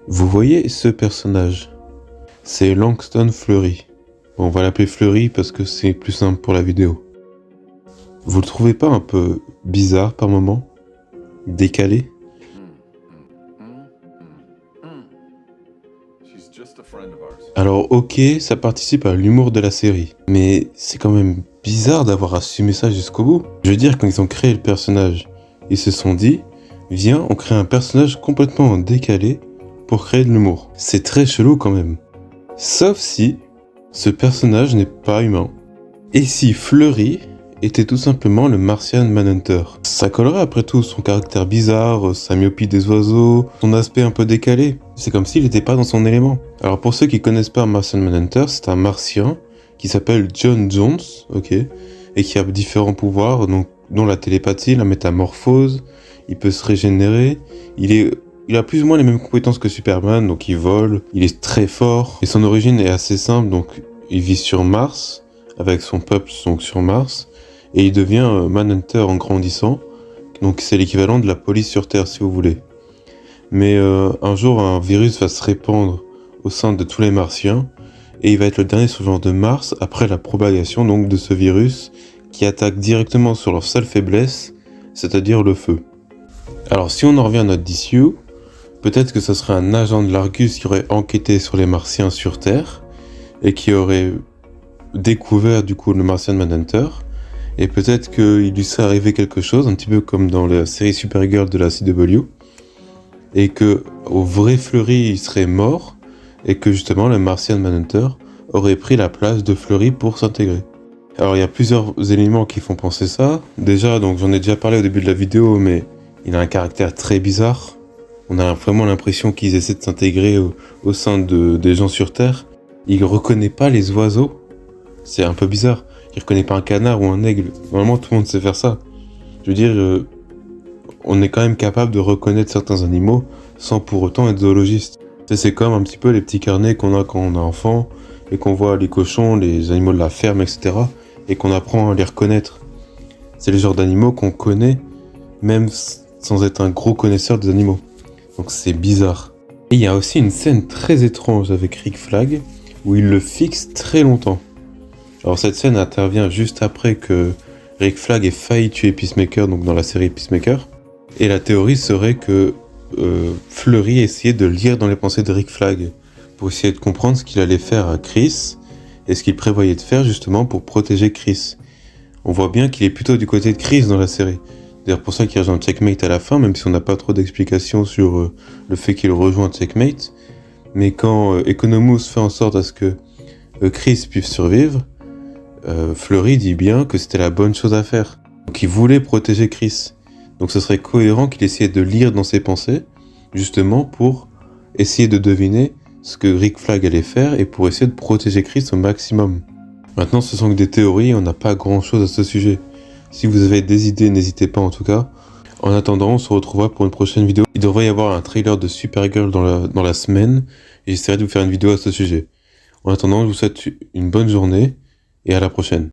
Vous voyez ce personnage? C'est Langston Fleury. Bon, on va l'appeler Fleury parce que c'est plus simple pour la vidéo. Vous le trouvez pas un peu bizarre par moment? Décalé? Alors ok, ça participe à l'humour de la série, mais c'est quand même bizarre d'avoir assumé ça jusqu'au bout. Je veux dire, quand ils ont créé le personnage, ils se sont dit, viens, on crée un personnage complètement décalé pour créer de l'humour. C'est très chelou quand même. Sauf si ce personnage n'est pas humain. Et si Fleury était tout simplement le Martian Manhunter. Ça collerait après tout son caractère bizarre, sa myopie des oiseaux, son aspect un peu décalé. C'est comme s'il n'était pas dans son élément. Alors pour ceux qui connaissent pas Martian Manhunter, c'est un martien qui s'appelle John Jones, ok, et qui a différents pouvoirs, donc, dont la télépathie, la métamorphose, il peut se régénérer, il a plus ou moins les mêmes compétences que Superman, donc il vole, il est très fort, et son origine est assez simple, donc il vit sur Mars, avec son peuple donc sur Mars, et il devient Manhunter en grandissant, donc c'est l'équivalent de la police sur Terre si vous voulez. Mais un jour un virus va se répandre au sein de tous les Martiens, et il va être le dernier survivant de Mars après la propagation donc de ce virus qui attaque directement sur leur seule faiblesse, c'est-à-dire le feu. Alors si on en revient à notre DCU, peut-être que ce serait un agent de l'Argus qui aurait enquêté sur les Martiens sur Terre, et qui aurait découvert du coup le Martian Manhunter, et peut-être qu'il lui serait arrivé quelque chose, un petit peu comme dans la série Supergirl de la CW, et que au vrai Fleury il serait mort, et que justement le Martian Manhunter aurait pris la place de Fleury pour s'intégrer. Alors il y a plusieurs éléments qui font penser ça. Déjà, donc j'en ai déjà parlé au début de la vidéo, mais il a un caractère très bizarre. On a vraiment l'impression qu'ils essaient de s'intégrer au sein des gens sur Terre. Il reconnaît pas les oiseaux. C'est un peu bizarre. Il reconnaît pas un canard ou un aigle. Normalement, tout le monde sait faire ça. Je veux dire, on est quand même capable de reconnaître certains animaux sans pour autant être zoologiste. C'est comme un petit peu les petits carnets qu'on a quand on est enfant et qu'on voit les cochons, les animaux de la ferme, etc. et qu'on apprend à les reconnaître. C'est le genre d'animaux qu'on connaît même sans être un gros connaisseur des animaux. Donc c'est bizarre. Et il y a aussi une scène très étrange avec Rick Flag où il le fixe très longtemps. Alors cette scène intervient juste après que Rick Flag ait failli tuer Peacemaker, donc dans la série Peacemaker. Et la théorie serait que Fleury essayait de lire dans les pensées de Rick Flag pour essayer de comprendre ce qu'il allait faire à Chris et ce qu'il prévoyait de faire justement pour protéger Chris. On voit bien qu'il est plutôt du côté de Chris dans la série. D'ailleurs pour ça qu'il rejoint Checkmate à la fin, même si on n'a pas trop d'explications sur le fait qu'il rejoint Checkmate. Mais quand Economus fait en sorte à ce que Chris puisse survivre, Fleury dit bien que c'était la bonne chose à faire. Donc il voulait protéger Chris. Donc ce serait cohérent qu'il essayait de lire dans ses pensées, justement pour essayer de deviner ce que Rick Flag allait faire et pour essayer de protéger Chris au maximum. Maintenant ce sont que des théories, on n'a pas grand chose à ce sujet. Si vous avez des idées, n'hésitez pas en tout cas. En attendant, on se retrouvera pour une prochaine vidéo. Il devrait y avoir un trailer de Supergirl dans la semaine, et j'essaierai de vous faire une vidéo à ce sujet. En attendant, je vous souhaite une bonne journée, et à la prochaine.